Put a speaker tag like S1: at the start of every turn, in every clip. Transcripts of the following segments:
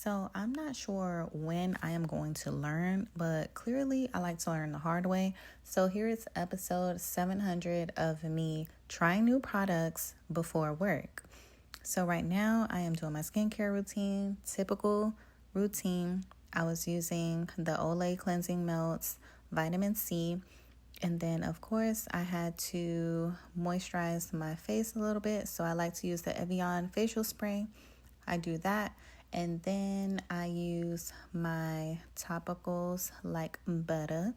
S1: So I'm not sure when I am going to learn, but clearly I like to learn the hard way. So here is episode 700 of me trying new products before work. So right now I am doing my skincare routine, typical routine. I was using the Olay cleansing melts, vitamin C, and then of course I had to moisturize my face a little bit. So I like to use the Evian facial spray. I do that. And then I use my topicals like butter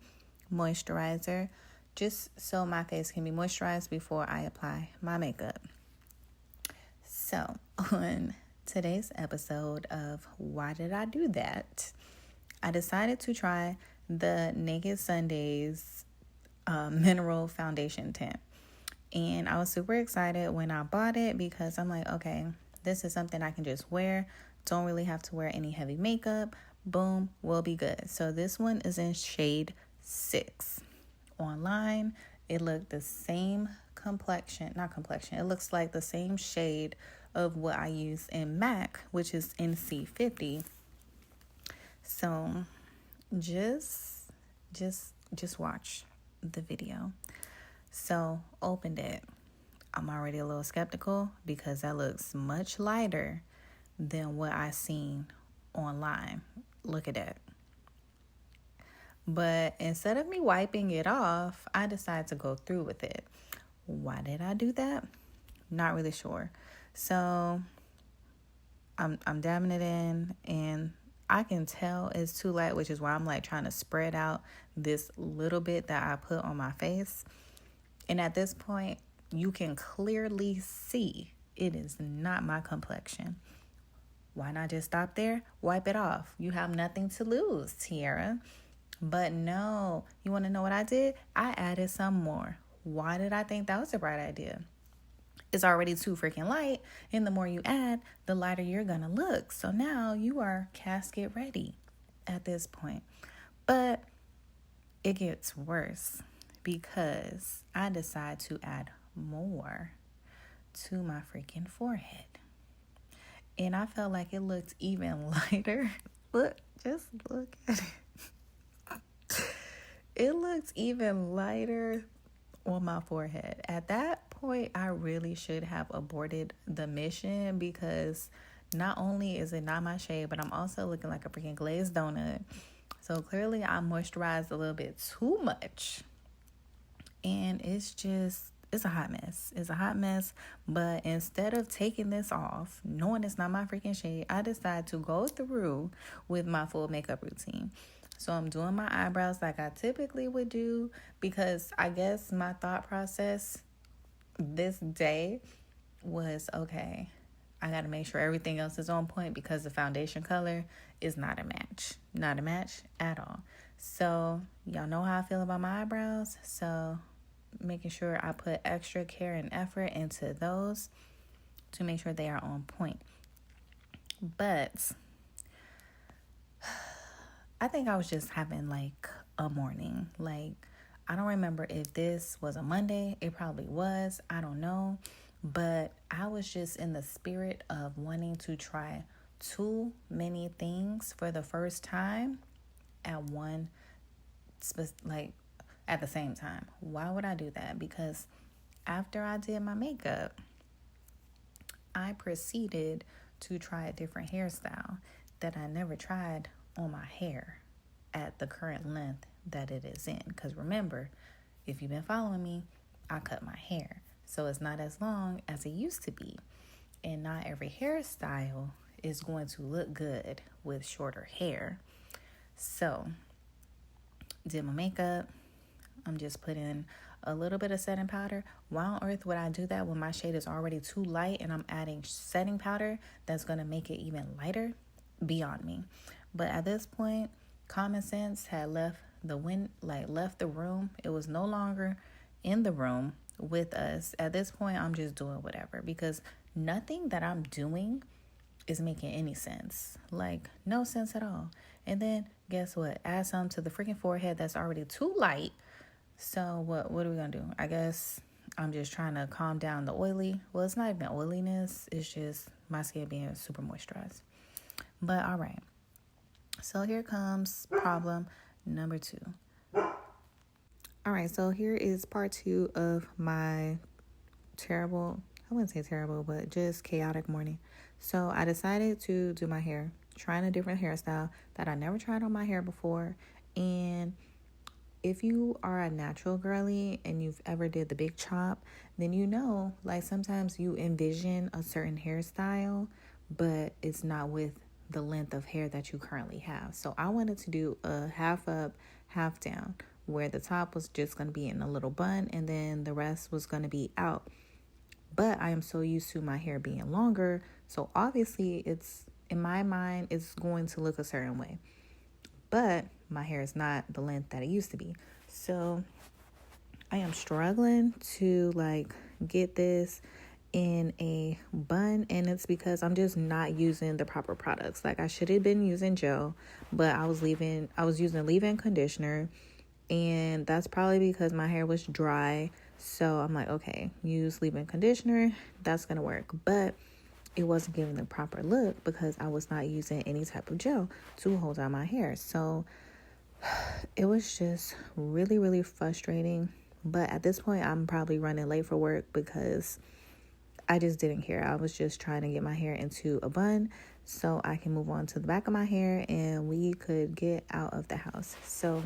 S1: moisturizer just so my face can be moisturized before I apply my makeup. So on today's episode of Why Did I Do That? I decided to try the Naked Sundays mineral foundation tint. And I was super excited when I bought it because I'm like, okay, this is something I can just wear. Don't really have to wear any heavy makeup. Boom, we'll be good. So this one is in shade 6. Online, it looked the same it looks like the same shade of what I use in MAC, which is NC50. So just watch the video. So opened it. I'm already a little skeptical because that looks much lighter than what I seen online. Look at that. But instead of me wiping it off, I decided to go through with it. Why did I do that? Not really sure. So I'm dabbing it in and I can tell it's too light, which is why I'm like trying to spread out this little bit that I put on my face. And at this point, you can clearly see it is not my complexion. Why not just stop there? Wipe it off. You have nothing to lose, Tiara. But no, you want to know what I did? I added some more. Why did I think that was a bright idea? It's already too freaking light, and the more you add, the lighter you're going to look. So now you are casket ready at this point. But it gets worse because I decide to add more to my freaking forehead. And I felt like it looked even lighter. Just look at it. It looked even lighter on my forehead. At that point, I really should have aborted the mission because not only is it not my shade, but I'm also looking like a freaking glazed donut. So clearly I moisturized a little bit too much. And it's a hot mess. It's a hot mess. But instead of taking this off, knowing it's not my freaking shade, I decided to go through with my full makeup routine. So I'm doing my eyebrows like I typically would do because I guess my thought process this day was, okay, I got to make sure everything else is on point because the foundation color is not a match. Not a match at all. So y'all know how I feel about my eyebrows. So making sure I put extra care and effort into those to make sure they are on point. But I think I was just having like a morning. Like, I don't remember if this was a Monday. It probably was. I don't know. But I was just in the spirit of wanting to try too many things for the first time at at the same time. Why would I do that? Because after I did my makeup, I proceeded to try a different hairstyle that I never tried on my hair at the current length that it is in. Because remember, if you've been following me, I cut my hair. So it's not as long as it used to be. And not every hairstyle is going to look good with shorter hair. So, did my makeup. I'm just putting a little bit of setting powder. Why on earth would I do that when my shade is already too light and I'm adding setting powder that's going to make it even lighter? Beyond me. But at this point, common sense had left the room. It was no longer in the room with us. At this point, I'm just doing whatever because nothing that I'm doing is making any sense. Like, no sense at all. And then guess what? Add some to the freaking forehead that's already too light. So what are we gonna do? I guess I'm just trying to calm down the oily. Well, it's not even oiliness. It's just my skin being super moisturized. But all right. So here comes problem number 2. All right, so here is part 2 of my terrible, I wouldn't say terrible, but just chaotic morning. So I decided to do my hair, trying a different hairstyle that I never tried on my hair before. And if you are a natural girly and you've ever did the big chop, then you know, like sometimes you envision a certain hairstyle, but it's not with the length of hair that you currently have. So I wanted to do a half up, half down, where the top was just going to be in a little bun and then the rest was going to be out. But I am so used to my hair being longer, so obviously it's, in my mind, it's going to look a certain way. But my hair is not the length that it used to be. So I am struggling to get this in a bun, and it's because I'm just not using the proper products. Like I should have been using gel, but I was using leave-in conditioner, and that's probably because my hair was dry. So I'm like, okay, use leave-in conditioner, that's gonna work. But it wasn't giving the proper look because I was not using any type of gel to hold down my hair. So it was just really, really frustrating. But at this point, I'm probably running late for work because I just didn't care. I was just trying to get my hair into a bun so I can move on to the back of my hair and we could get out of the house. So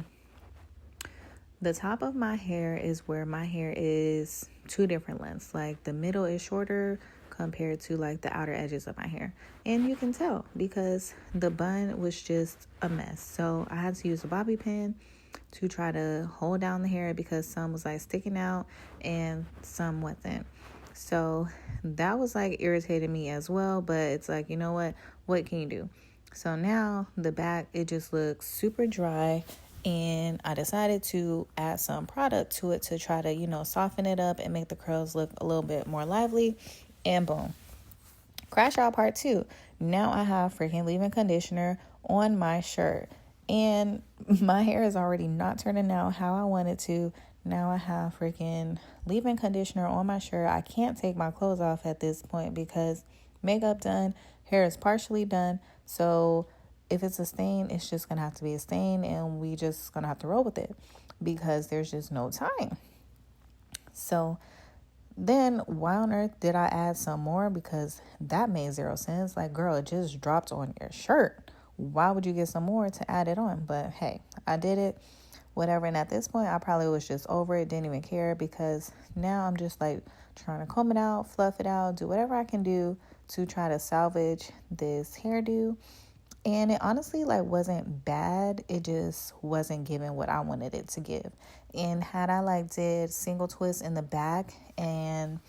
S1: the top of my hair is where my hair is 2 different lengths. Like the middle is shorter compared to like the outer edges of my hair. And you can tell because the bun was just a mess. So I had to use a bobby pin to try to hold down the hair because some was like sticking out and some wasn't. So that was like irritating me as well. But it's like, you know what can you do? So now the back, it just looks super dry. And I decided to add some product to it to try to, soften it up and make the curls look a little bit more lively. And boom, crash out part 2. Now I have freaking leave-in conditioner on my shirt. And my hair is already not turning out how I want it to. Now I have freaking leave-in conditioner on my shirt. I can't take my clothes off at this point because makeup done, hair is partially done. So if it's a stain, it's just going to have to be a stain and we just going to have to roll with it because there's just no time. So then why on earth did I add some more? Because that made 0 sense. Like, girl, it just dropped on your shirt. Why would you get some more to add it on? But hey, I did it, whatever. And at this point, I probably was just over it, didn't even care because now I'm just like trying to comb it out, fluff it out, do whatever I can do to try to salvage this hairdo. And it honestly wasn't bad. It just wasn't giving what I wanted it to give. And had I did single twist in the back and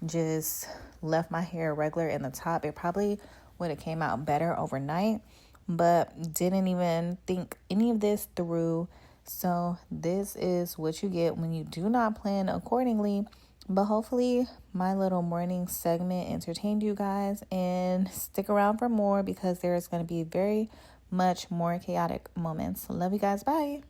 S1: just left my hair regular in the top, it probably would have came out better overnight. But didn't even think any of this through. So this is what you get when you do not plan accordingly. But hopefully my little morning segment entertained you guys, and stick around for more because there's going to be very much more chaotic moments. Love you guys. Bye.